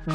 Hey,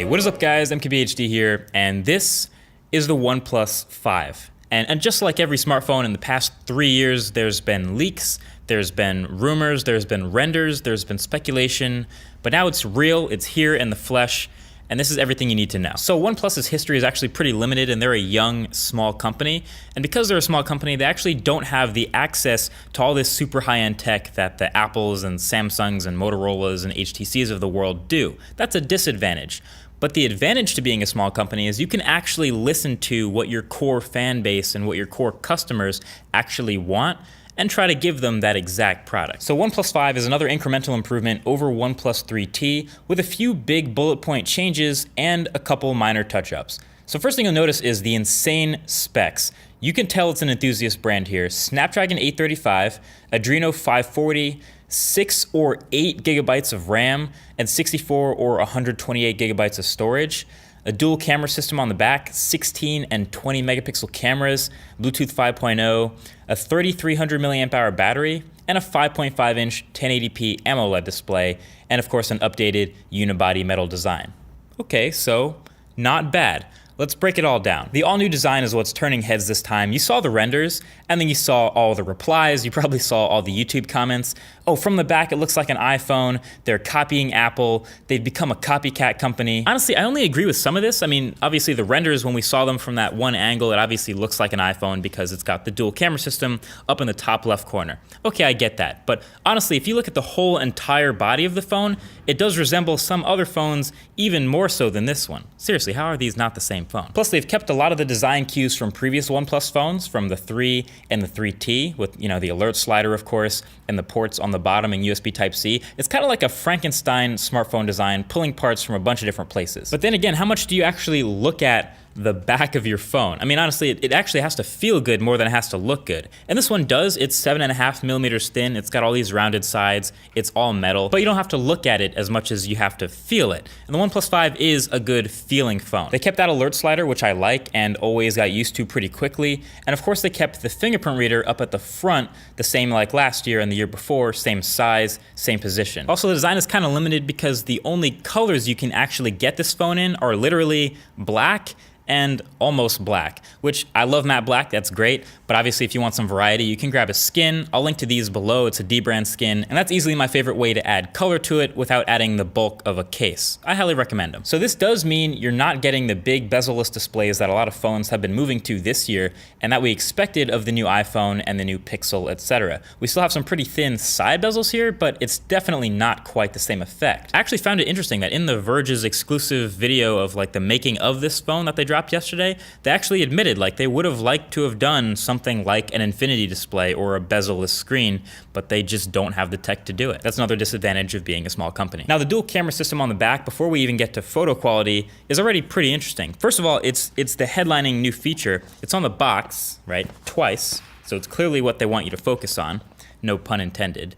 what is up guys, MKBHD here, and this is the OnePlus 5. And just like every smartphone in the past 3 years, there's been leaks, there's been rumors, there's been renders, there's been speculation, but now it's real, it's here in the flesh, and this is everything you need to know. So OnePlus's history is actually pretty limited, and they're a young, small company. And because they're a small company, they actually don't have the access to all this super high-end tech that the Apples and Samsungs and Motorola's and HTCs of the world do. That's a disadvantage. But the advantage to being a small company is you can actually listen to what your core fan base and what your core customers actually want and try to give them that exact product. So OnePlus 5 is another incremental improvement over OnePlus 3T with a few big bullet point changes and a couple minor touch-ups. So first thing you'll notice is the insane specs. You can tell it's an enthusiast brand here. Snapdragon 835, Adreno 540, 6 or 8 gigabytes of RAM, and 64 or 128 gigabytes of storage. A dual camera system on the back, 16 and 20 megapixel cameras, Bluetooth 5.0, a 3300 milliamp hour battery, and a 5.5 inch 1080p AMOLED display, and of course an updated unibody metal design. Okay, so not bad. Let's break it all down. The all-new design is what's turning heads this time. You saw the renders, and then you saw all the replies. You probably saw all the YouTube comments. Oh, from the back, it looks like an iPhone. They're copying Apple. They've become a copycat company. Honestly, I only agree with some of this. I mean, obviously the renders, when we saw them from that one angle, it obviously looks like an iPhone because it's got the dual camera system up in the top left corner. Okay, I get that. But honestly, if you look at the whole entire body of the phone, it does resemble some other phones even more so than this one. Seriously, how are these not the same phone? Plus, they've kept a lot of the design cues from previous OnePlus phones, from the 3 and the 3T, with the alert slider, of course, and the ports on the bottom and USB Type-C. It's kind of like a Frankenstein smartphone design, pulling parts from a bunch of different places. But then again, how much do you actually look at the back of your phone? I mean, honestly, it actually has to feel good more than it has to look good. And this one does. It's 7.5 millimeters thin. It's got all these rounded sides. It's all metal, but you don't have to look at it as much as you have to feel it. And the OnePlus 5 is a good feeling phone. They kept that alert slider, which I like and always got used to pretty quickly. And of course, they kept the fingerprint reader up at the front, the same like last year and the year before, same size, same position. Also, the design is kind of limited because the only colors you can actually get this phone in are literally black and almost black, which I love matte black, that's great, but obviously if you want some variety, you can grab a skin. I'll link to these below. It's a D-brand skin, and that's easily my favorite way to add color to it without adding the bulk of a case. I highly recommend them. So this does mean you're not getting the big bezel-less displays that a lot of phones have been moving to this year, and that we expected of the new iPhone and the new Pixel, etc. We still have some pretty thin side bezels here, but it's definitely not quite the same effect. I actually found it interesting that in the Verge's exclusive video of like the making of this phone that they dropped yesterday, they actually admitted like they would have liked to have done something like an infinity display or a bezel-less screen, but they just don't have the tech to do it. That's another disadvantage of being a small company. Now, the dual camera system on the back, before we even get to photo quality, is already pretty interesting. First of all, it's the headlining new feature. It's on the box, right, twice, so it's clearly what they want you to focus on, no pun intended.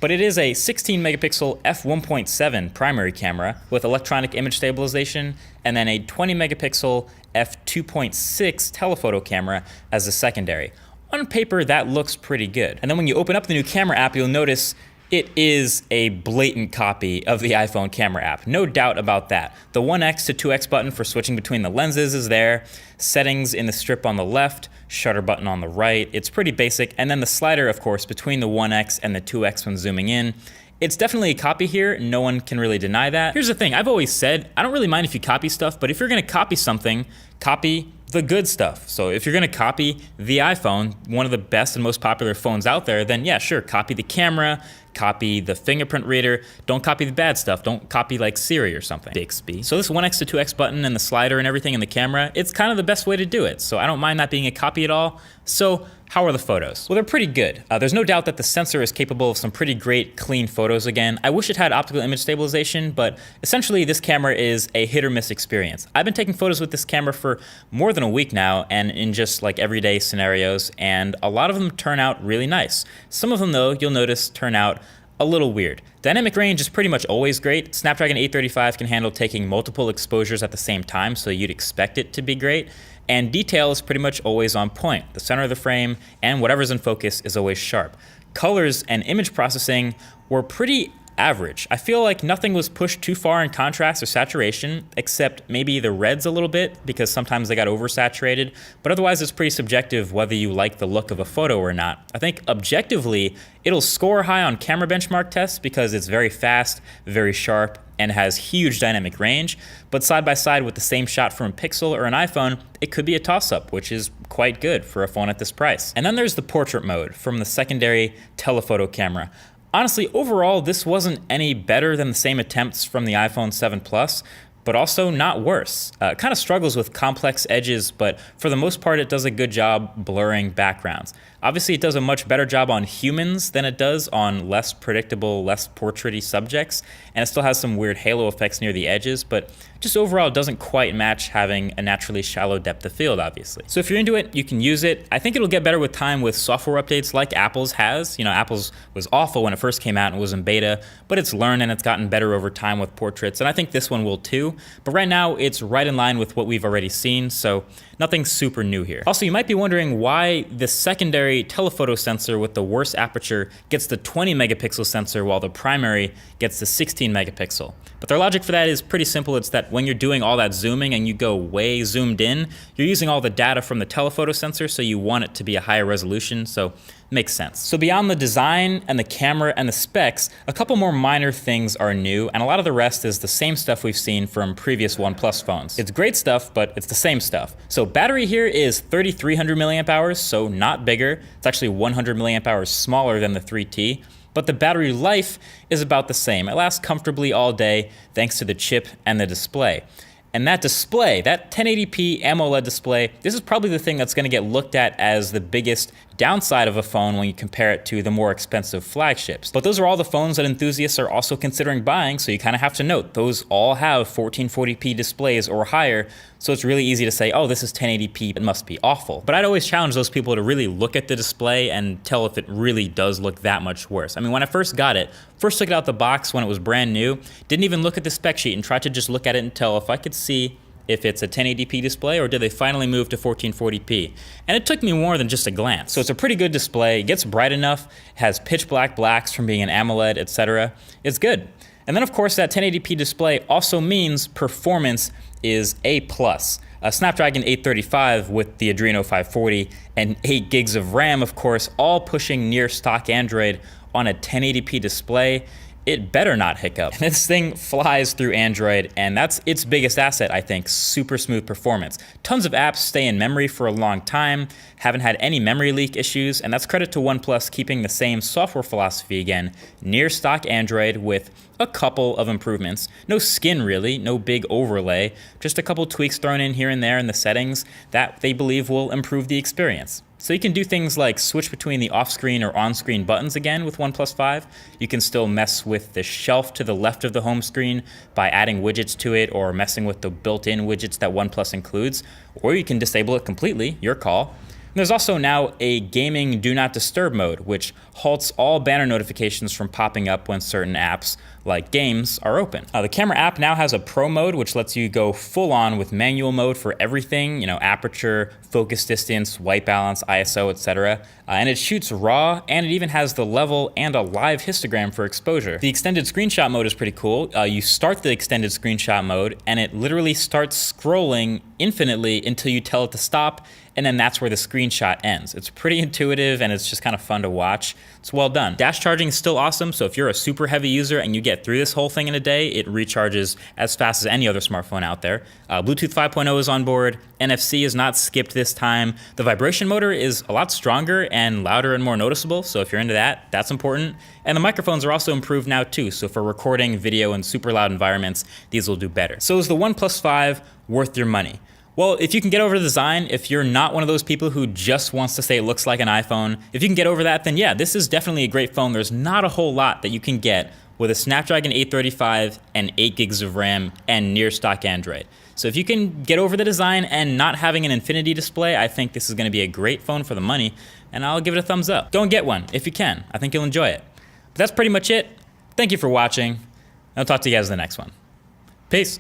But it is a 16 megapixel f1.7 primary camera with electronic image stabilization, and then a 20 megapixel f2.6 telephoto camera as a secondary. On paper, that looks pretty good. And then when you open up the new camera app, you'll notice it is a blatant copy of the iPhone camera app. No doubt about that. The 1x to 2x button for switching between the lenses is there, settings in the strip on the left, shutter button on the right. It's pretty basic. And then the slider, of course, between the 1x and the 2x when zooming in. It's definitely a copy here. No one can really deny that. Here's the thing. I've always said, I don't really mind if you copy stuff, but if you're going to copy something, copy the good stuff. So if you're going to copy the iPhone, one of the best and most popular phones out there, then yeah, sure, copy the camera, copy the fingerprint reader. Don't copy the bad stuff. Don't copy like Siri or something. Bixby. So this 1x to 2x button and the slider and everything in the camera, it's kind of the best way to do it. So I don't mind that being a copy at all. So how are the photos? Well, they're pretty good. There's no doubt that the sensor is capable of some pretty great clean photos again. I wish it had optical image stabilization, but essentially this camera is a hit or miss experience. I've been taking photos with this camera for more than a week now, and in just like everyday scenarios, and a lot of them turn out really nice. Some of them though, you'll notice, turn out a little weird. Dynamic range is pretty much always great. Snapdragon 835 can handle taking multiple exposures at the same time, so you'd expect it to be great. And detail is pretty much always on point. The center of the frame and whatever's in focus is always sharp. Colors and image processing were pretty average. I feel like nothing was pushed too far in contrast or saturation, except maybe the reds a little bit, because sometimes they got oversaturated, but otherwise it's pretty subjective whether you like the look of a photo or not. I think objectively, it'll score high on camera benchmark tests because it's very fast, very sharp, and has huge dynamic range, but side by side with the same shot from a Pixel or an iPhone, it could be a toss-up, which is quite good for a phone at this price. And then there's the portrait mode from the secondary telephoto camera. Honestly, overall, this wasn't any better than the same attempts from the iPhone 7 Plus, but also not worse. It kind of struggles with complex edges, but for the most part, it does a good job blurring backgrounds. Obviously, it does a much better job on humans than it does on less predictable, less portraity subjects, and it still has some weird halo effects near the edges, but just overall, it doesn't quite match having a naturally shallow depth of field, obviously. So if you're into it, you can use it. I think it'll get better with time with software updates like Apple's has. You know, Apple's was awful when it first came out and was in beta, but it's learned and it's gotten better over time with portraits, and I think this one will too. But right now, it's right in line with what we've already seen, so nothing super new here. Also, you might be wondering why the secondary telephoto sensor with the worst aperture gets the 20 megapixel sensor while the primary gets the 16 megapixel. But their logic for that is pretty simple. It's that when you're doing all that zooming and you go way zoomed in, you're using all the data from the telephoto sensor, so you want it to be a higher resolution, so makes sense. So beyond the design and the camera and the specs, a couple more minor things are new, and a lot of the rest is the same stuff we've seen from previous OnePlus phones. It's great stuff, but it's the same stuff. So battery here is 3,300 milliamp hours, so not bigger. It's actually 100 milliamp hours smaller than the 3T. But the battery life is about the same. It lasts comfortably all day thanks to the chip and the display. And that display, that 1080p AMOLED display, this is probably the thing that's going to get looked at as the biggest downside of a phone when you compare it to the more expensive flagships. But those are all the phones that enthusiasts are also considering buying, so you kind of have to note those all have 1440p displays or higher, so it's really easy to say, oh, this is 1080p, it must be awful. But I'd always challenge those people to really look at the display and tell if it really does look that much worse. I mean, when I first got it, first took it out the box when it was brand new, didn't even look at the spec sheet and tried to just look at it and tell if I could see if it's a 1080p display or did they finally move to 1440p. And it took me more than just a glance. So it's a pretty good display, it gets bright enough, has pitch black blacks from being an AMOLED, etc. It's good. And then of course that 1080p display also means performance is A+. A Snapdragon 835 with the Adreno 540 and 8 gigs of RAM, of course, all pushing near stock Android on a 1080p display. It better not hiccup. This thing flies through Android, and that's its biggest asset, I think, super smooth performance. Tons of apps stay in memory for a long time, haven't had any memory leak issues, and that's credit to OnePlus keeping the same software philosophy again, near stock Android with a couple of improvements. No skin really, no big overlay, just a couple tweaks thrown in here and there in the settings that they believe will improve the experience. So you can do things like switch between the off-screen or on-screen buttons again with OnePlus 5. You can still mess with the shelf to the left of the home screen by adding widgets to it or messing with the built-in widgets that OnePlus includes, or you can disable it completely, your call. And there's also now a gaming do not disturb mode, which halts all banner notifications from popping up when certain apps, like games, are open. The camera app now has a pro mode, which lets you go full on with manual mode for everything, you know, aperture, focus distance, white balance, ISO, etc. And it shoots RAW, and it even has the level and a live histogram for exposure. The extended screenshot mode is pretty cool. You start the extended screenshot mode, and it literally starts scrolling infinitely until you tell it to stop, and then that's where the screenshot ends. It's pretty intuitive and it's just kind of fun to watch. It's well done. Dash charging is still awesome, so if you're a super heavy user and you get through this whole thing in a day, it recharges as fast as any other smartphone out there. Bluetooth 5.0 is on board, NFC is not skipped this time. The vibration motor is a lot stronger and louder and more noticeable, so if you're into that, that's important. And the microphones are also improved now too, so for recording video in super loud environments, these will do better. So is the OnePlus 5 worth your money? Well, if you can get over the design, if you're not one of those people who just wants to say it looks like an iPhone, if you can get over that, then yeah, this is definitely a great phone. There's not a whole lot that you can get with a Snapdragon 835 and 8 gigs of RAM and near stock Android. So if you can get over the design and not having an infinity display, I think this is going to be a great phone for the money, and I'll give it a thumbs up. Go and get one if you can. I think you'll enjoy it. But that's pretty much it. Thank you for watching. I'll talk to you guys in the next one. Peace.